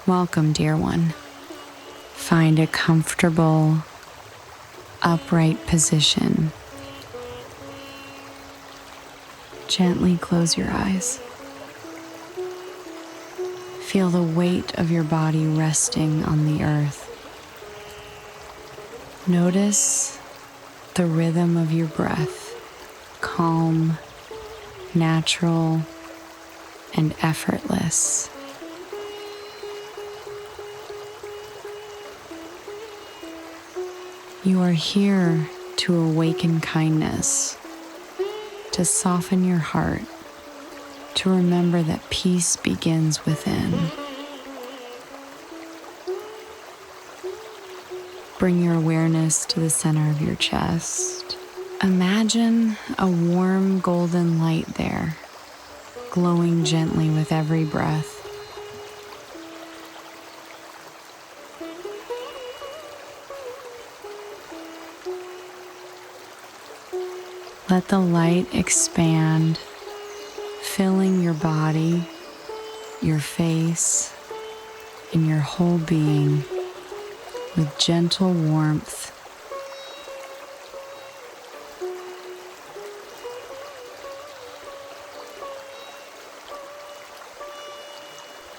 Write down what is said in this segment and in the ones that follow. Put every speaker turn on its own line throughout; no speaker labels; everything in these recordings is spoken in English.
Welcome, dear one. Find a comfortable, upright position. Gently close your eyes. Feel the weight of your body resting on the earth. Notice the rhythm of your breath, calm, natural, and effortless. You are here to awaken kindness, to soften your heart, to remember that peace begins within. Bring your awareness to the center of your chest. Imagine a warm golden light there, glowing gently with every breath. Let the light expand, filling your body, your face, and your whole being with gentle warmth.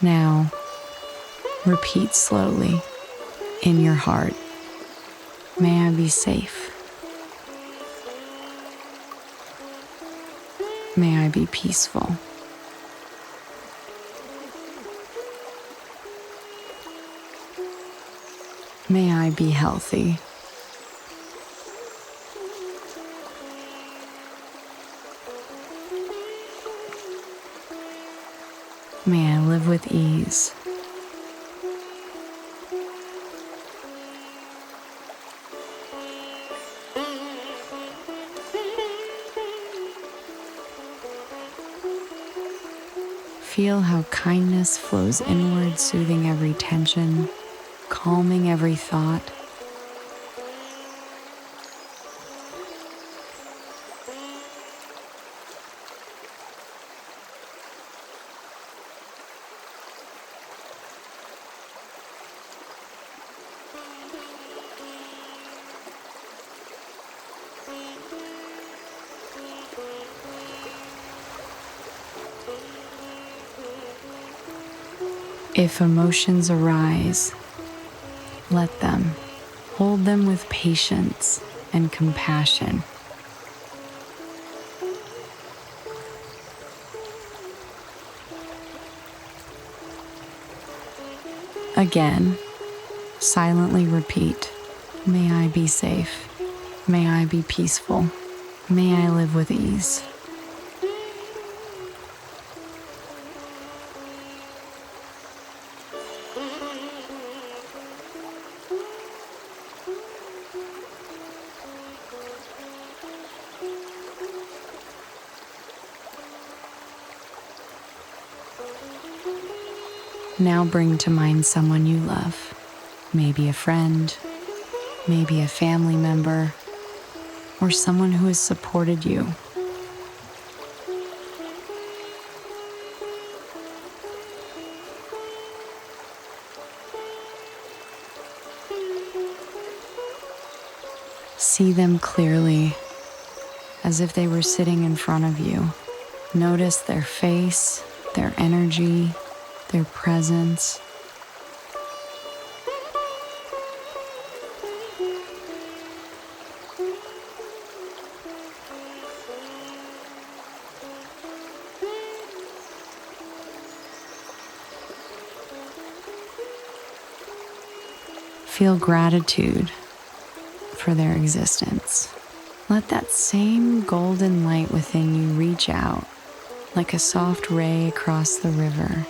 Now, repeat slowly in your heart, may I be safe. May I be peaceful. May I be healthy. May I live with ease. Feel how kindness flows inward, soothing every tension, calming every thought. If emotions arise, let them. Hold them with patience and compassion. Again, silently repeat, may I be safe, may I be peaceful, may I live with ease. Now bring to mind someone you love, maybe a friend, maybe a family member, or someone who has supported you. See them clearly, as if they were sitting in front of you. Notice their face, their energy, their presence. Feel gratitude for their existence. Let that same golden light within you reach out like a soft ray across the river.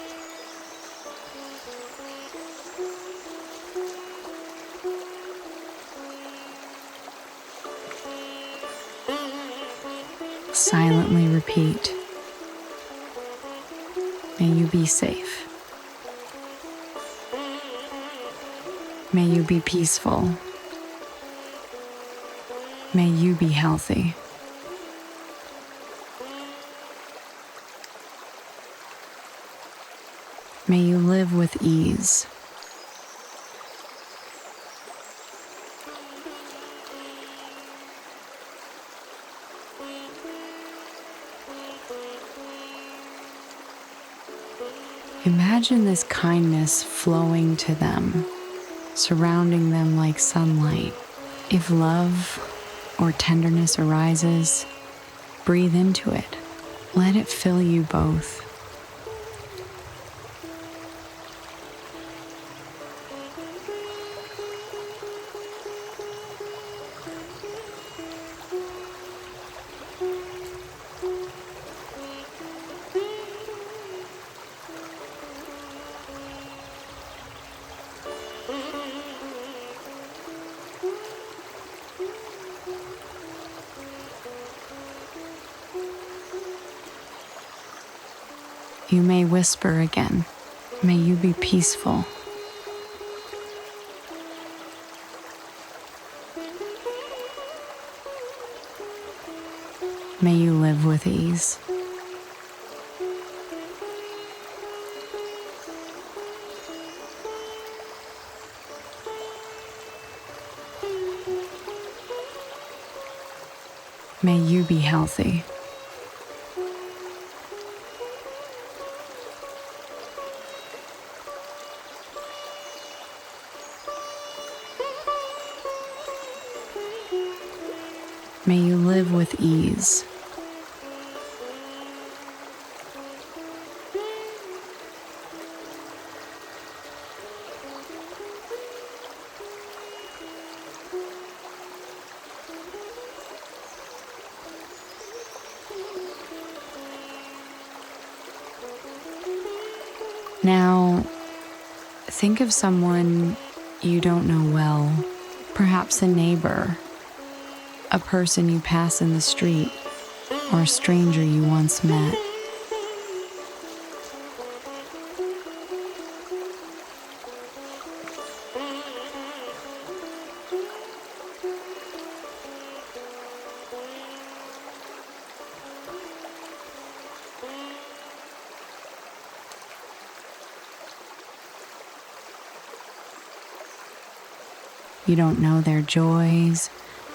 Silently repeat, may you be safe. May you be peaceful. May you be healthy. May you live with ease. Imagine this kindness flowing to them, surrounding them like sunlight. If love or tenderness arises, breathe into it. Let it fill you both. You may whisper again. May you be peaceful. May you live with ease. May you be healthy. May you live with ease. Now, think of someone you don't know well, perhaps a neighbor, a person you pass in the street, or a stranger you once met. You don't know their joys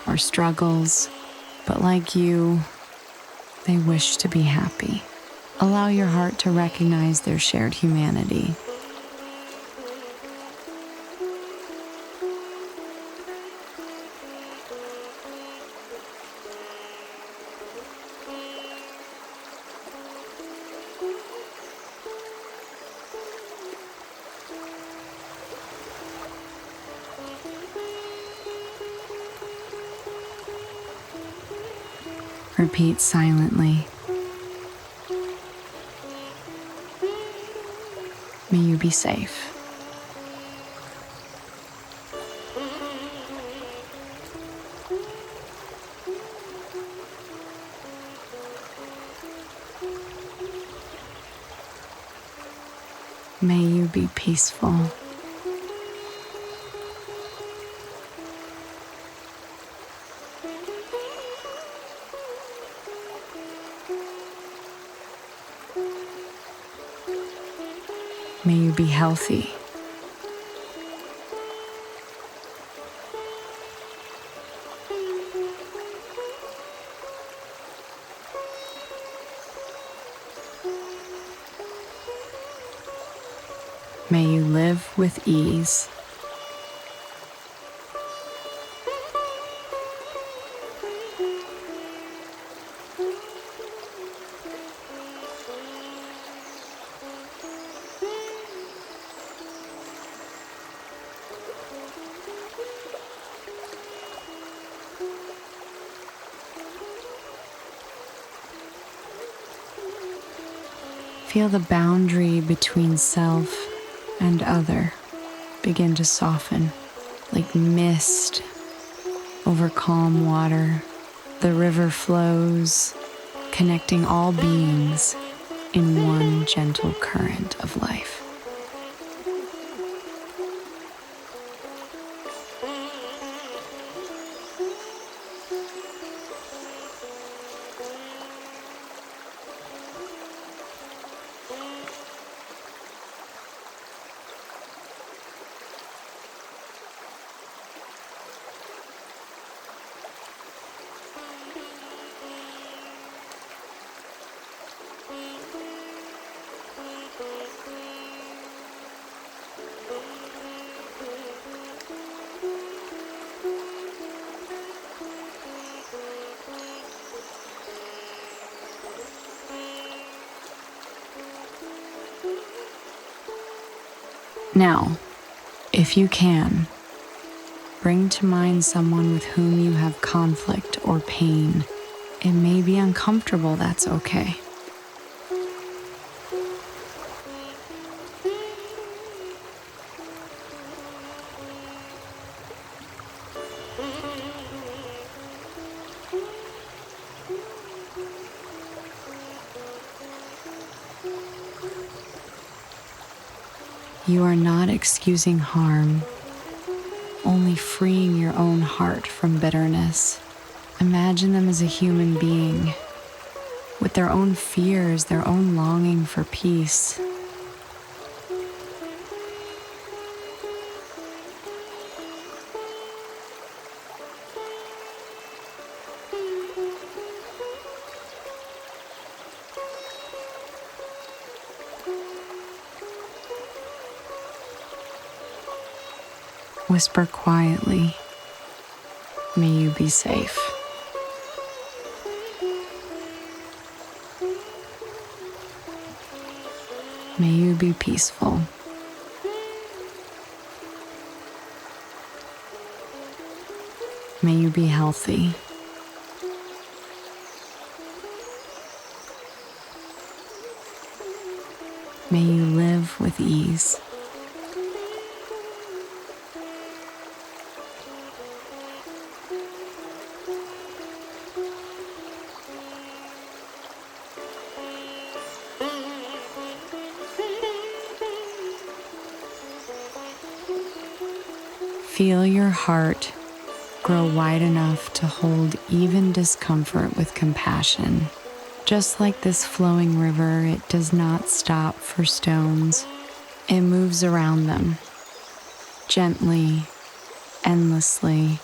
or struggles, but like you, they wish to be happy. Allow your heart to recognize their shared humanity. Repeat silently. May you be safe. May you be peaceful. May you be healthy. May you live with ease. Feel the boundary between self and other begin to soften, like mist over calm water. The river flows, connecting all beings in one gentle current of life. Now, if you can, bring to mind someone with whom you have conflict or pain. It may be uncomfortable, that's okay. You are not excusing harm, only freeing your own heart from bitterness. Imagine them as a human being, with their own fears, their own longing for peace. Whisper quietly, "May you be safe." May you be peaceful. May you be healthy. May you live with ease. Feel your heart grow wide enough to hold even discomfort with compassion. Just like this flowing river, it does not stop for stones. It moves around them, gently, endlessly.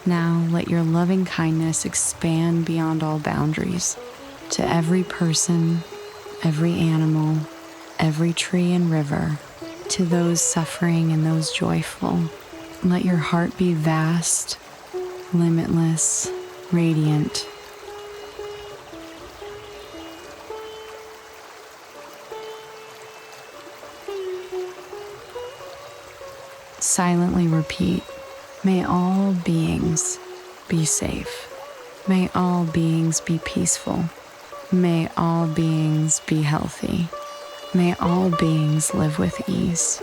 Now let your loving kindness expand beyond all boundaries to every person, every animal, every tree and river, to those suffering and those joyful. Let your heart be vast, limitless, radiant. Silently repeat, "May all beings be safe. May all beings be peaceful. May all beings be healthy. May all beings live with ease."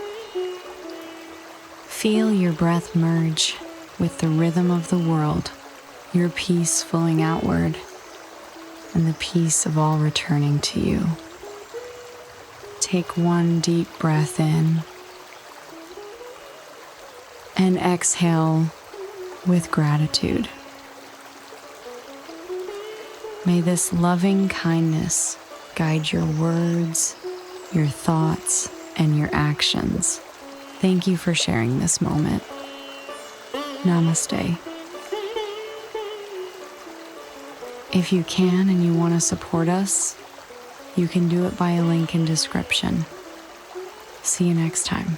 Feel your breath merge with the rhythm of the world, your peace flowing outward, and the peace of all returning to you. Take one deep breath in and exhale with gratitude. May this loving kindness guide your words, your thoughts, and your actions. Thank you for sharing this moment. Namaste. If you can and you want to support us, you can do it by a link in description. See you next time.